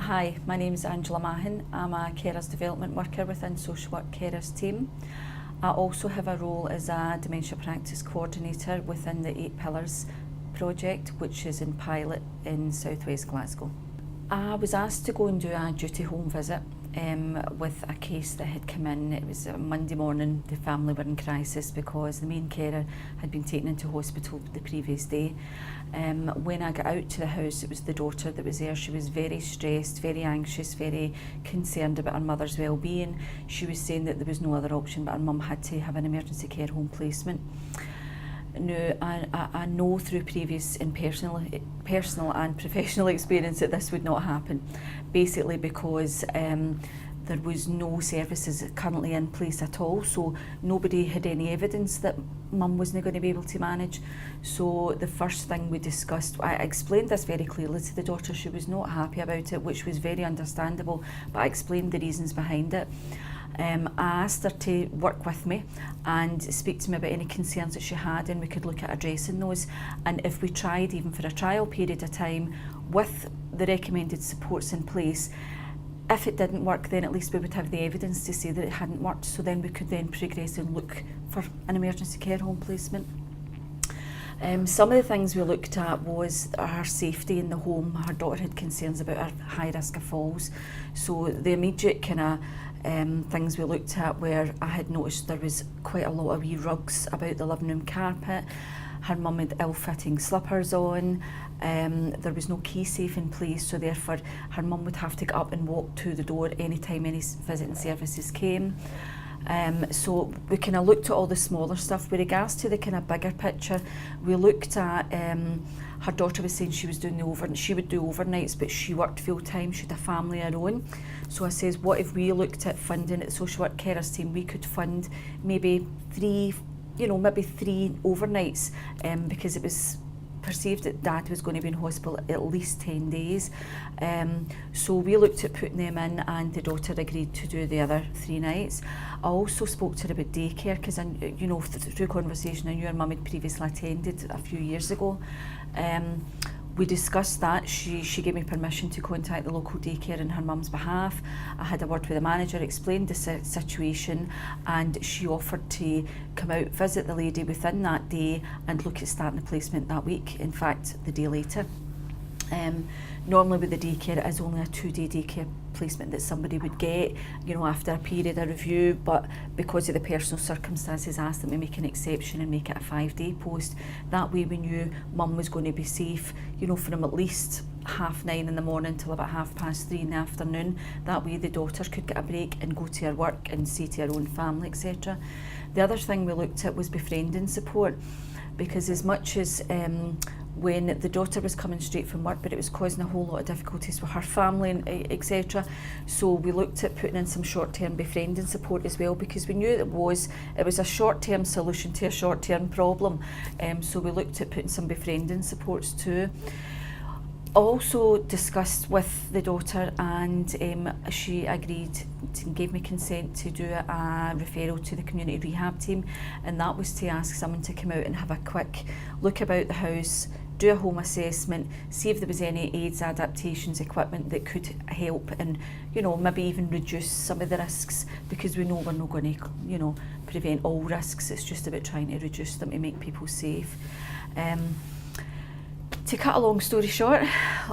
Hi, my name is Angela Mahon. I'm a carers development worker within social work carers team. I also have a role as a dementia practice coordinator within the 8 Pillars project, which is in pilot in South West Glasgow. I was asked to go and do a duty home visit with a case that had come in. It was a Monday morning. The family were in crisis because the main carer had been taken into hospital the previous day. When I got out to the house, it was the daughter that was there. She was very stressed, very anxious, very concerned about her mother's well-being. She was saying that there was no other option, but her mum had to have an emergency care home placement. Now, I know through previous and personal and professional experience that this would not happen, basically because there was no services currently in place at all, so nobody had any evidence that mum wasn't going to be able to manage. So the first thing we discussed, I explained this very clearly to the daughter. She was not happy about it, which was very understandable, but I explained the reasons behind it. I asked her to work with me and speak to me about any concerns that she had, and we could look at addressing those. And if we tried, even for a trial period of time, with the recommended supports in place, if it didn't work, then at least we would have the evidence to say that it hadn't worked, so then we could then progress and look for an emergency care home placement. Some of the things we looked at was her safety in the home. Her daughter had concerns about her high risk of falls, so the immediate kind of things we looked at were, I had noticed there was quite a lot of wee rugs about the living room carpet. Her mum had ill-fitting slippers on. There was no key safe in place, so therefore her mum would have to get up and walk to the door anytime any visiting services came. So we kind of looked at all the smaller stuff. With regards to the kind of bigger picture, we looked at her daughter was saying she would do overnights, but she worked full time. She had a family of her own. So I says, what if we looked at funding at the social work carers team? We could fund maybe three overnights, because it was perceived that Dad was going to be in hospital at least 10 days. So we looked at putting them in, and the daughter agreed to do the other 3 nights. I also spoke to her about daycare, because through conversation I knew her mum had previously attended a few years ago. We discussed that. She gave me permission to contact the local daycare on her mum's behalf. I had a word with the manager, explained the situation, and she offered to come out, visit the lady within that day and look at starting a placement that week, in fact the day later. Normally with the daycare, it is only a 2-day daycare placement that somebody would get, after a period of review, but because of the personal circumstances, I asked them to make an exception and make it a 5-day post. That way we knew mum was going to be safe, from at least 9:30 in the morning till about 3:30 in the afternoon. That way the daughter could get a break and go to her work and see to her own family, etc. The other thing we looked at was befriending support, because as much as when the daughter was coming straight from work, but it was causing a whole lot of difficulties with her family and etc. So we looked at putting in some short-term befriending support as well, because we knew it was a short-term solution to a short-term problem. So we looked at putting some befriending supports too. Also discussed with the daughter, and she agreed and gave me consent to do a referral to the community rehab team, and that was to ask someone to come out and have a quick look about the house, do a home assessment, see if there was any aids, adaptations, equipment that could help, and maybe even reduce some of the risks, because we know we're not going to prevent all risks. It's just about trying to reduce them to make people safe. To cut a long story short,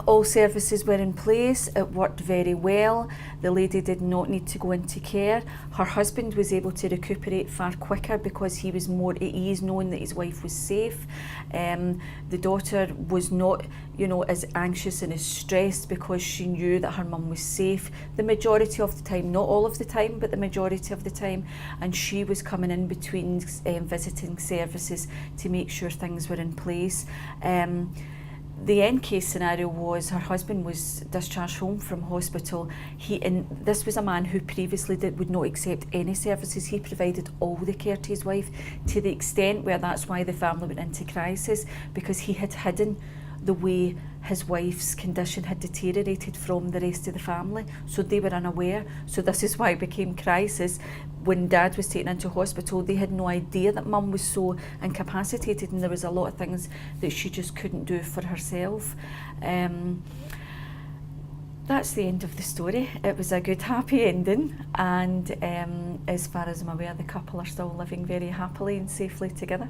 all services were in place. It worked very well. The lady did not need to go into care. Her husband was able to recuperate far quicker because he was more at ease knowing that his wife was safe. The daughter was not, as anxious and as stressed because she knew that her mum was safe the majority of the time, not all of the time, but the majority of the time. And she was coming in between visiting services to make sure things were in place. The end case scenario was her husband was discharged home from hospital. And this was a man who previously would not accept any services. He provided all the care to his wife, to the extent where that's why the family went into crisis, because he had hidden the way his wife's condition had deteriorated from the rest of the family, so they were unaware. So this is why it became crisis. When Dad was taken into hospital, they had no idea that Mum was so incapacitated, and there was a lot of things that she just couldn't do for herself. That's the end of the story. It was a good, happy ending, and as far as I'm aware, the couple are still living very happily and safely together.